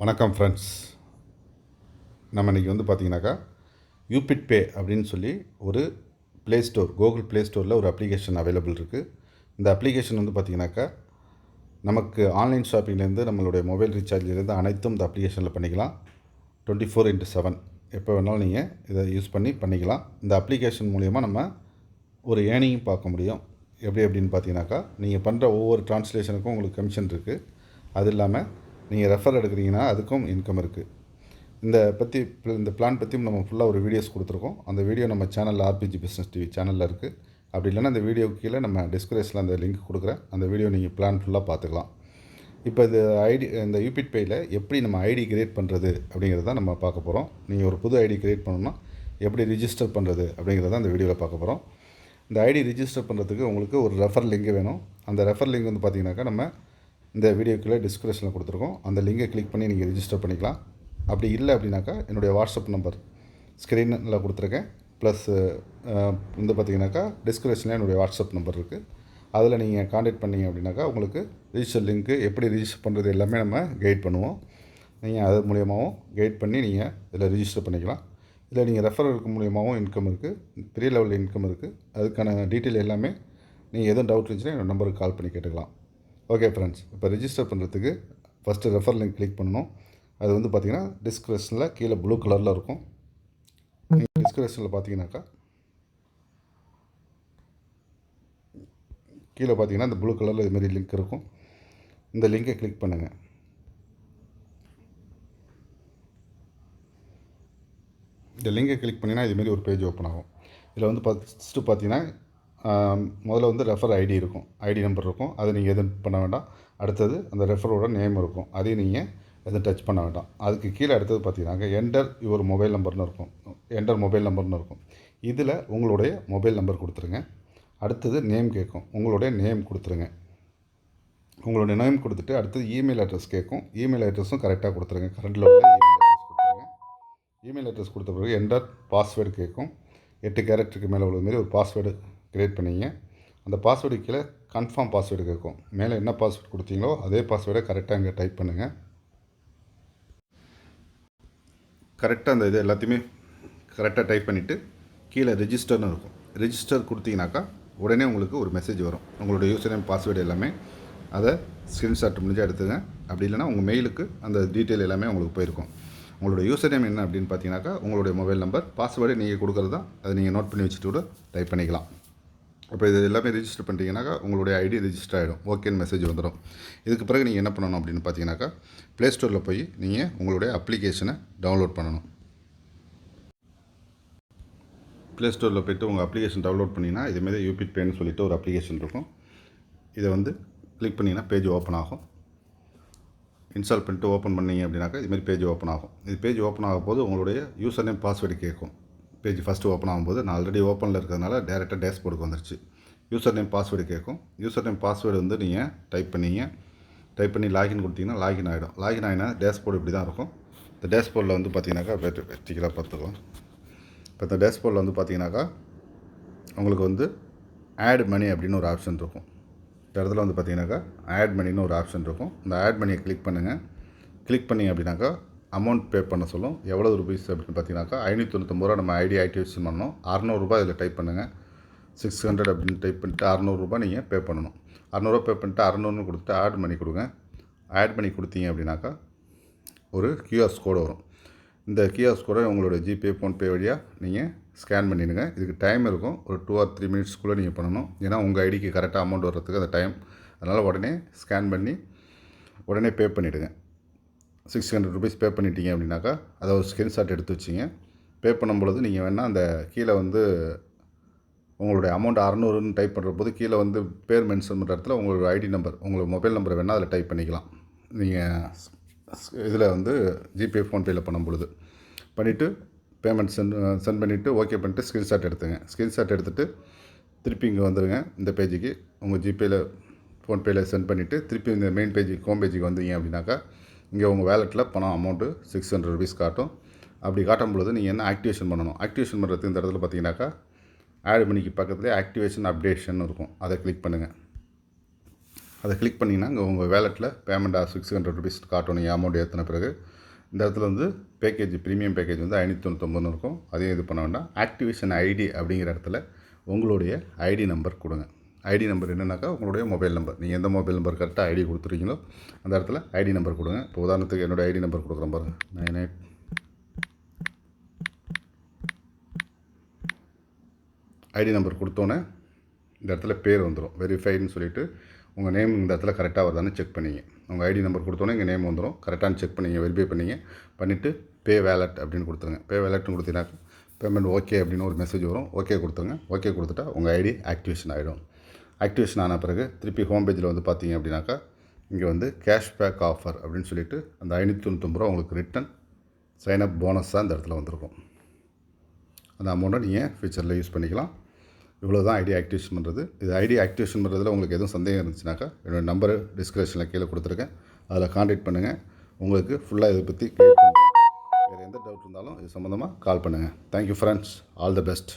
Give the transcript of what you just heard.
வணக்கம் ஃப்ரெண்ட்ஸ். நம்ம இன்றைக்கி பார்த்தீங்கன்னாக்கா யூபிட் பே அப்படின்னு சொல்லி ஒரு ப்ளே ஸ்டோர், கூகுள் ப்ளே ஸ்டோரில் ஒரு அப்ளிகேஷன் அவைலபிள் இருக்குது. இந்த அப்ளிகேஷன் பார்த்தீங்கன்னாக்கா நமக்கு ஆன்லைன் ஷாப்பிங்லேருந்து நம்மளுடைய மொபைல் ரீசார்ஜ்லேருந்து அனைத்தும் இந்த அப்ளிகேஷனில் பண்ணிக்கலாம். 24/7 எப்போ வேணாலும் நீங்கள் இதை யூஸ் பண்ணிக்கலாம். இந்த அப்ளிகேஷன் மூலயமா நம்ம ஒரு ஏர்னிங்கும் பார்க்க முடியும். எப்படி அப்படின்னு பார்த்தீங்கன்னாக்கா, நீங்கள் பண்ணுற ஒவ்வொரு ட்ரான்ஸ்லேஷனுக்கும் உங்களுக்கு கமிஷன் இருக்குது. அது இல்லாமல் நீங்கள் ரெஃபர் எடுக்கிறீங்கன்னா அதுக்கும் இன்கம் இருக்குது. இந்த பிளான் பற்றியும் நம்ம ஃபுல்லாக ஒரு வீடியோஸ் கொடுத்துருக்கோம். அந்த வீடியோ நம்ம சேனலில் ஆர்பிஜி பிஸ்னஸ் டிவி சேனலில் இருக்குது. அப்படி இல்லைன்னா அந்த வீடியோக்கு கீழே நம்ம டிஸ்கிரிப்ஷனில் அந்த லிங்க் கொடுக்குறேன். அந்த வீடியோ நீங்கள் பிளான் ஃபுல்லாக பார்த்துக்கலாம். இப்போ இந்த யூபிட் பேயில் எப்படி நம்ம ஐடி கிரியேட் பண்ணுறது அப்படிங்கிறத நம்ம பார்க்க போகிறோம். நீங்கள் ஒரு புது ஐடி கிரியேட் பண்ணணும்னா எப்படி ரிஜிஸ்டர் பண்ணுறது அப்படிங்கிறத அந்த வீடியோவில் பார்க்க போகிறோம். இந்த ஐடி ரிஜிஸ்டர் பண்ணுறதுக்கு உங்களுக்கு ஒரு ரெஃபர் லிங்க் வேணும். அந்த ரெஃபர் லிங்க் பார்த்தீங்கன்னாக்கா நம்ம இந்த வீடியோக்குள்ளே டிஸ்கிரிப்ஷனில் கொடுத்துருக்கோம். அந்த லிங்கை கிளிக் பண்ணி நீங்கள் ரிஜிஸ்டர் பண்ணிக்கலாம். அப்படி இல்லை அப்படின்னாக்கா என்னுடைய வாட்ஸ்அப் நம்பர் ஸ்க்ரீனில் கொடுத்துருக்கேன். ப்ளஸ் பார்த்தீங்கன்னாக்கா டிஸ்கிரிப்ஷனில் என்னுடைய வாட்ஸ்அப் நம்பர் இருக்குது. அதில் நீங்கள் காண்டாக்ட் பண்ணிங்க அப்படின்னாக்கா உங்களுக்கு ரிஜிஸ்டர் லிங்க்கு எப்படி ரிஜிஸ்டர் பண்ணுறது எல்லாமே நம்ம கைட் பண்ணுவோம். நீங்கள் அது மூலியமாகவும் கைட் பண்ணி நீங்கள் இதில் ரிஜிஸ்டர் பண்ணிக்கலாம். இதில் நீங்கள் ரெஃபரலுக்கு மூலியமாகவும் இன்கம் இருக்குது, பெரிய லெவலில் இன்கம் இருக்குது. அதுக்கான டீட்டெயில் எல்லாமே நீங்கள் எதுவும் டவுட் இருந்துச்சுன்னா என்னோடய நம்பருக்கு கால் பண்ணி கேட்டுக்கலாம். ஓகே ஃப்ரெண்ட்ஸ், இப்போ ரிஜிஸ்டர் பண்ணுறதுக்கு ஃபஸ்ட்டு ரெஃபர் லிங்க் கிளிக் பண்ணணும். அது பார்த்திங்கன்னா டிஸ்கிரிப்ஷனில் கீழே ப்ளூ கலரில் இருக்கும். நீங்கள் டிஸ்கிரிப்ஷனில் பார்த்தீங்கன்னாக்கா கீழே பார்த்தீங்கன்னா இந்த ப்ளூ கலரில் இதுமாரி லிங்க் இருக்கும். இந்த லிங்கை கிளிக் பண்ணுங்கள். இந்த லிங்கை கிளிக் பண்ணிங்கன்னா இதுமாரி ஒரு பேஜ் ஓப்பன் ஆகும். இதில் ஃபஸ்ட்டு பார்த்தீங்கன்னா முதல்ல ரெஃபர் ஐடி இருக்கும், ஐடி நம்பர் இருக்கும். அதை நீங்கள் எதுவும் பண்ண வேண்டாம். அடுத்தது அந்த ரெஃபரோட நேம் இருக்கும், அதையும் நீங்கள் எதுவும் டச் பண்ண வேண்டாம். அதுக்கு கீழே அடுத்தது பார்த்தீங்கன்னா என்டர் யுவர் மொபைல் நம்பர்னு இருக்கும், என்டர் மொபைல் நம்பர்னு இருக்கும். இதில் உங்களுடைய மொபைல் நம்பர் கொடுத்துருங்க. அடுத்தது நேம் கேட்கும், உங்களுடைய நேம் கொடுத்துருங்க. உங்களுடைய நேம் கொடுத்துட்டு அடுத்தது இமெயில் அட்ரஸ் கேட்கும். இமெயில் அட்ரஸும் கரெக்டாக கொடுத்துருங்க. கரண்டில் உள்ள இமெயில் அட்ரஸ் கொடுத்துருங்க. இமெயில் அட்ரஸ் கொடுத்த பிறகு என்டர் பாஸ்வேர்டு கேட்கும். 8 கேரக்டருக்கு மேலே உள்ள மாரி ஒரு பாஸ்வேர்டு க்ரியேட் பண்ணிங்க. அந்த பாஸ்வேர்டு கீழே கன்ஃபார்ம் பாஸ்வேர்டு கேட்கும். மேலே என்ன பாஸ்வேர்டு கொடுத்தீங்களோ அதே பாஸ்வேர்டை கரெக்டாக இங்கே டைப் பண்ணுங்கள். கரெக்டாக அந்த இது எல்லாத்தையுமே கரெக்டாக டைப் பண்ணிவிட்டு கீழே ரிஜிஸ்டர்னு இருக்கும். ரிஜிஸ்டர் கொடுத்தீங்கன்னாக்கா உடனே உங்களுக்கு ஒரு மெசேஜ் வரும். உங்களுடைய யூசர் நேம் பாஸ்வேர்டு எல்லாமே அதை ஸ்க்ரீன்ஷாட் முடிஞ்சு எடுத்துங்க. அப்படி இல்லைனா உங்கள் மெயிலுக்கு அந்த டீட்டெயில் எல்லாமே உங்களுக்கு போயிருக்கும். உங்களுடைய யூசர் நேம் என்ன அப்படின்னு பார்த்தீங்கன்னாக்கா உங்களுடைய மொபைல் நம்பர், பாஸ்வேர்டு நீங்கள் கொடுக்குறது தான். அதை நீங்கள் நோட் பண்ணி வச்சுட்டு கூட டைப் பண்ணிக்கலாம். அப்போ இது எல்லாமே ரிஜிஸ்டர் பண்ணிட்டீங்கன்னாக்கா உங்களுடைய ஐடி ரிஜிஸ்டர் ஆகிடும், ஓகேன்னு மெசேஜ் வந்துடும். இதுக்கு பிறகு நீங்கள் என்ன பண்ணணும் அப்படின்னு பார்த்தீங்கன்னாக்கா ப்ளே ஸ்டோரில் போய் நீங்கள் உங்களுடைய அப்ளிகேஷனை டவுன்லோட் பண்ணணும். ப்ளே ஸ்டோரில் போய்ட்டு உங்கள் அப்ளிகேஷன் டவுன்லோட் பண்ணிங்கன்னா இதுமாரி யூபிட் பேன்னு சொல்லிட்டு ஒரு அப்ளிகேஷன் இருக்கும். இதை கிளிக் பண்ணிங்கன்னா பேஜ் ஓப்பன் ஆகும். இன்ஸ்டால் பண்ணிட்டு ஓப்பன் பண்ணிங்க அப்படின்னாக்கா இதுமாரி பேஜ் ஓப்பன் ஆகும். இது பேஜ் ஓப்பன் ஆகும் போது உங்களுடைய யூசர் நேம் பாஸ்வேர்டு கேட்கும். பேஜ் ஃபஸ்ட்டு ஓப்பன் ஆகும்போது நான் ஆல்ரெடி ஓப்பனில் இருக்கிறதுனால டேரெக்டாக டேஷ்போர்டுக்கு வந்துருச்சு. யூசர் நேம் பாஸ்வேர்டு கேட்கும். யூசர் நேம் பாஸ்வேர்டு நீங்கள் டைப் பண்ணி லாகின் கொடுத்தீங்கன்னா லாகின் ஆகிடும். லாகின் ஆகினா டேஷ்போர்டு இப்படி தான் இருக்கும். இந்த டேஷ்போர்டில் பார்த்தீங்கன்னாக்கா வெற்றிகளாக பார்த்துக்கலாம். இப்போ இந்த டேஷ்போர்டில் பார்த்தீங்கன்னாக்கா உங்களுக்கு ஆட் மணி அப்படின்னு ஒரு ஆப்ஷன் இருக்கும். இந்த இடத்துல பார்த்தீங்கன்னாக்கா ஆட் மணின்னு ஒரு ஆப்ஷன் இருக்கும். இந்த ஆட் மணியை கிளிக் பண்ணுங்கள். கிளிக் பண்ணிங்க அப்படின்னாக்கா அமௌண்ட் பே பண்ண சொல்லும். எவ்வளோ ருபீஸ் அப்படின்னு பார்த்தீங்கன்னாக்கா 599 ரூபா நம்ம ஐடி ஆக்டிவேஷன் பண்ணணும். 600 ரூபாய் இதில் டைப் பண்ணுங்கள். 600 அப்படின்னு டைப் பண்ணிட்டு 600 ரூபாய் நீங்கள் பே பண்ணணும். 600 பே பண்ணிட்டு 600 கொடுத்துட்டு ஆட் மணி கொடுங்க. ஆட் பண்ணி கொடுத்தீங்க அப்படின்னாக்கா ஒரு கியூஆர் கோடு வரும். இந்த கியூஆர் கோடை உங்களோட ஜிபே, ஃபோன்பே வழியாக நீங்கள் ஸ்கேன் பண்ணிடுங்க. இதுக்கு டைம் இருக்கும், ஒரு 2 or 3 மினிட்ஸ்க்குள்ளே நீங்கள் பண்ணணும். ஏன்னா உங்கள் ஐடிக்கு கரெக்டாக அமௌண்ட் வர்றதுக்கு அந்த டைம். அதனால் உடனே ஸ்கேன் பண்ணி உடனே பே பண்ணிவிடுங்க. 600 ருபீஸ் பே பண்ணிட்டீங்க அப்படின்னாக்கா அதை ஒரு ஸ்க்ரீன்ஷாட் எடுத்து வச்சிங்க. பே பண்ணும்பொழுது நீங்கள் வேணால் அந்த கீழே உங்களுடைய அமௌண்ட் 600ன்னு டைப் பண்ணுற போது கீழே பேர் மென்ஷன் பண்ணுற இடத்துல உங்களோட ஐடி நம்பர், உங்களோட மொபைல் நம்பரை வேணால் அதில் டைப் பண்ணிக்கலாம். நீங்கள் இதில் ஜிபே, ஃபோன்பேயில் பண்ணும்பொழுது பண்ணிவிட்டு பேமெண்ட் சென்ட் பண்ணிவிட்டு ஓகே பண்ணிட்டு ஸ்க்ரீன்ஷாட் எடுத்துங்க. ஸ்க்ரீன்ஷாட் எடுத்துகிட்டு திருப்பி இங்கே வந்துடுங்க. இந்த பேஜுக்கு உங்கள் ஜிபேயில், ஃபோன்பேயில் சென்ட் பண்ணிவிட்டு திருப்பி இந்த மெயின் பேஜுக்கு, ஹோம் பேஜுக்கு வந்தீங்க அப்படின்னாக்கா இங்கே உங்கள் வேலெட்டில் பணம் அமௌண்ட்டு 600 ருபீஸ் காட்டும். அப்படி காட்டும் பொழுது நீங்கள் என்ன ஆக்டிவேஷன் பண்ணணும். ஆக்டிவேஷன் பண்ணுறதுக்கு இந்த இடத்துல பார்த்தீங்கன்னாக்கா ஆட் மணிக்கு பக்கத்துலேயே ஆக்டிவேஷன் அப்டேஷன் இருக்கும். அதை கிளிக் பண்ணுங்கள். அதை கிளிக் பண்ணிங்கன்னா இங்கே உங்கள் வேலெட்டில் பேமெண்ட் ₹600 காட்டணும். நீங்கள் அமௌண்ட் ஏற்றின பிறகு இந்த இடத்துல வந்து பேக்கேஜ் ப்ரீமியம் பேக்கேஜ் வந்து 599 இருக்கும். அதையும் இது பண்ண வேண்டாம். ஆக்டிவேஷன் ஐடி அப்படிங்கிற இடத்துல உங்களுடைய ஐடி நம்பர் கொடுங்க. ஐடி நம்பர் என்னென்னாக்கா உங்களுடைய மொபைல் நம்பர். நீங்கள் எந்த மொபைல் நம்பர் கரெக்டாக ஐடி கொடுத்துருக்கீங்களோ அந்த இடத்துல ஐடி நம்பர் கொடுங்க. இப்போ உதாரணத்துக்கு என்னோடய ஐடி நம்பர் கொடுக்குறேன் பாருங்கள். 98 ஐடி நம்பர் கொடுத்தோன்னே இந்த இடத்துல பேர் வந்துடும். வெரிஃபைடுன்னு சொல்லிவிட்டு உங்கள் நேம் இந்த இடத்துல கரெக்டாக வருதான்னு செக் பண்ணிங்க. உங்கள் ஐடி நம்பர் கொடுத்தோன்னே இங்கே நேம் வந்துடும். கரெக்டானு செக் பண்ணிங்க, வெரிஃபை பண்ணிங்க. பண்ணிவிட்டு பே வேலட் அப்படின்னு கொடுத்துருங்க. பே வேலட்னு கொடுத்தீங்கன்னாக்கா பேமெண்ட் ஓகே அப்படின்னு ஒரு மெசேஜ் வரும். ஓகே கொடுத்துருங்க. ஓகே கொடுத்துட்டா உங்கள் ஐடி ஆக்டிவேஷன் ஆகிடும். ஆக்டிவேஷன் ஆன பிறகு திருப்பி ஹோம் பேஜில் வந்து பார்த்தீங்க அப்படின்னாக்கா இங்கே வந்து கேஷ்பேக் ஆஃபர் அப்படின்னு சொல்லிவிட்டு அந்த ₹599 உங்களுக்கு ரிட்டன் சைனப் போனஸாக இந்த இடத்துல வந்திருக்கும். அந்த அமௌண்ட்டை நீங்கள் ஃபியூச்சரில் யூஸ் பண்ணிக்கலாம். இவ்வளோ தான் ஐடி ஆக்டிவேஷன் பண்ணுறது. இது ஐடி ஆக்டிவேஷன் பண்ணுறதுல உங்களுக்கு எதுவும் சந்தேகம் இருந்துச்சுனாக்கா என்னோடய நம்பரு டிஸ்கிரிப்ஷனில் கீழே கொடுத்துருக்கேன். அதில் கான்டாக்ட் பண்ணுங்கள். உங்களுக்கு ஃபுல்லாக இதை பற்றி கிளியர் பண்ணுறேன். வேறு எந்த டவுட் இருந்தாலும் இது சம்மந்தமாக கால் பண்ணுங்கள். Thank you friends. All the best.